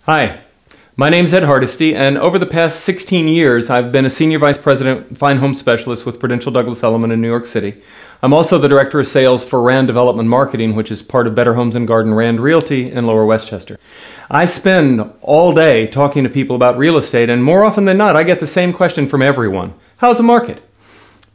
Hi, my name's Ed Hardesty, and over the past 16 years, I've been a Senior Vice President Fine Home Specialist with Prudential Douglas Elliman in New York City. I'm also the Director of Sales for Rand Development Marketing, which is part of Better Homes and Garden Rand Realty in Lower Westchester. I spend all day talking to people about real estate, and more often than not, I get the same question from everyone. How's the market?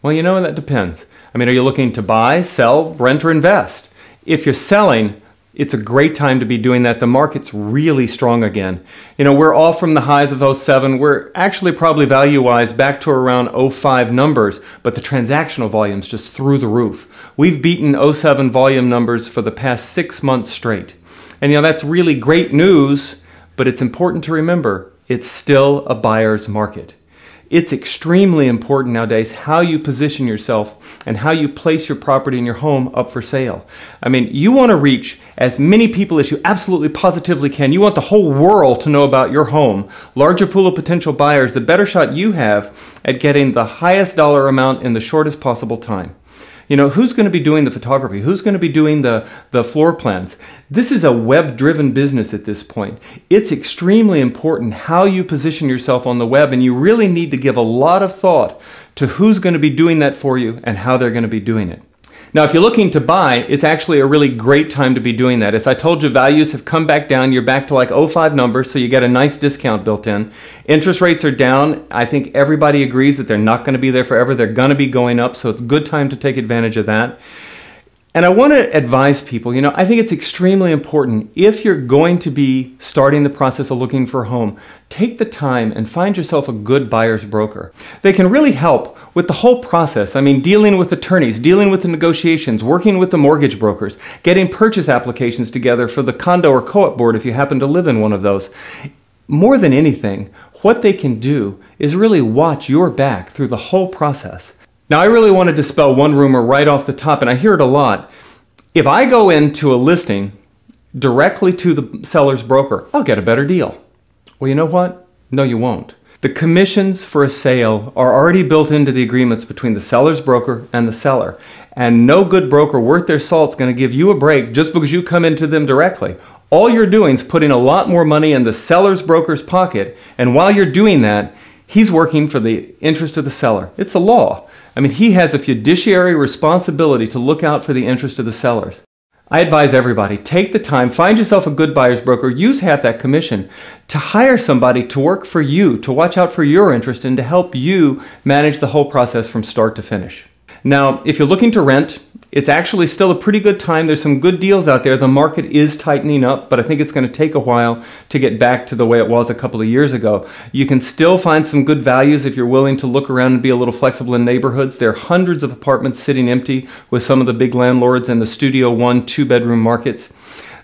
Well, you know, that depends. I mean, are you looking to buy, sell, rent, or invest? If you're selling, it's a great time to be doing that. The market's really strong again. You know, we're off from the highs of 07. We're actually probably value-wise back to around 05 numbers, but the transactional volume's just through the roof. We've beaten 07 volume numbers for the past 6 months straight. And you know, that's really great news, but it's important to remember, it's still a buyer's market. It's extremely important nowadays how you position yourself and how you place your property and your home up for sale. I mean, you want to reach as many people as you absolutely positively can. You want the whole world to know about your home. Larger pool of potential buyers, the better shot you have at getting the highest dollar amount in the shortest possible time. You know, who's going to be doing the photography? Who's going to be doing the floor plans? This is a web-driven business at this point. It's extremely important how you position yourself on the web, and you really need to give a lot of thought to who's going to be doing that for you and how they're going to be doing it. Now, if you're looking to buy, it's actually a really great time to be doing that. As I told you, values have come back down. You're back to like 05 numbers, so you get a nice discount built in. Interest rates are down. I think everybody agrees that they're not going to be there forever. They're going to be going up, so it's a good time to take advantage of that. And I want to advise people, you know, I think it's extremely important if you're going to be starting the process of looking for a home, take the time and find yourself a good buyer's broker. They can really help with the whole process. I mean, dealing with attorneys, dealing with the negotiations, working with the mortgage brokers, getting purchase applications together for the condo or co-op board if you happen to live in one of those. More than anything, what they can do is really watch your back through the whole process. Now, I really want to dispel one rumor right off the top, and I hear it a lot. If I go into a listing directly to the seller's broker, I'll get a better deal. Well, you know what? No, you won't. The commissions for a sale are already built into the agreements between the seller's broker and the seller. And no good broker worth their salt is going to give you a break just because you come into them directly. All you're doing is putting a lot more money in the seller's broker's pocket, and while you're doing that, he's working for the interest of the seller. It's a law. I mean, he has a fiduciary responsibility to look out for the interest of the sellers. I advise everybody, take the time, find yourself a good buyer's broker, use half that commission to hire somebody to work for you, to watch out for your interest and to help you manage the whole process from start to finish. Now, if you're looking to rent, it's actually still a pretty good time. There's some good deals out there. The market is tightening up, but I think it's going to take a while to get back to the way it was a couple of years ago. You can still find some good values if you're willing to look around and be a little flexible in neighborhoods. There are hundreds of apartments sitting empty with some of the big landlords in the Studio 1, 2-bedroom markets.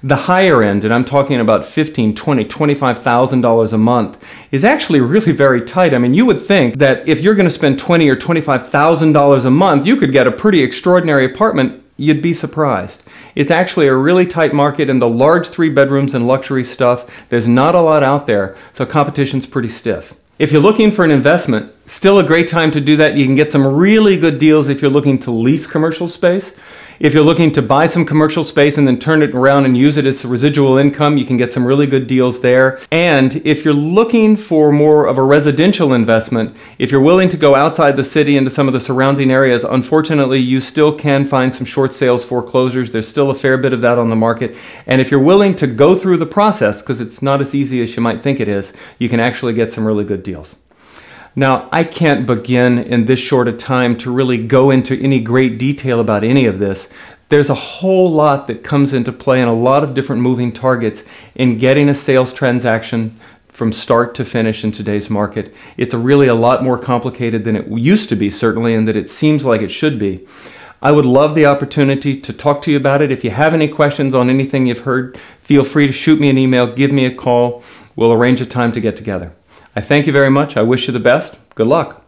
The higher end, and I'm talking about $15,000, $20,000, $25,000 a month, is actually really very tight. I mean, you would think that if you're going to spend $20,000 or $25,000 a month, you could get a pretty extraordinary apartment. You'd be surprised. It's actually a really tight market in the large 3 bedrooms and luxury stuff. There's not a lot out there, so competition's pretty stiff. If you're looking for an investment, still a great time to do that. You can get some really good deals if you're looking to lease commercial space. If you're looking to buy some commercial space and then turn it around and use it as residual income, you can get some really good deals there. And if you're looking for more of a residential investment, if you're willing to go outside the city into some of the surrounding areas, unfortunately, you still can find some short sales foreclosures. There's still a fair bit of that on the market. And if you're willing to go through the process, because it's not as easy as you might think it is, you can actually get some really good deals. Now, I can't begin in this short a time to really go into any great detail about any of this. There's a whole lot that comes into play and a lot of different moving targets in getting a sales transaction from start to finish in today's market. It's really a lot more complicated than it used to be, certainly, and that it seems like it should be. I would love the opportunity to talk to you about it. If you have any questions on anything you've heard, feel free to shoot me an email, give me a call. We'll arrange a time to get together. I thank you very much. I wish you the best. Good luck.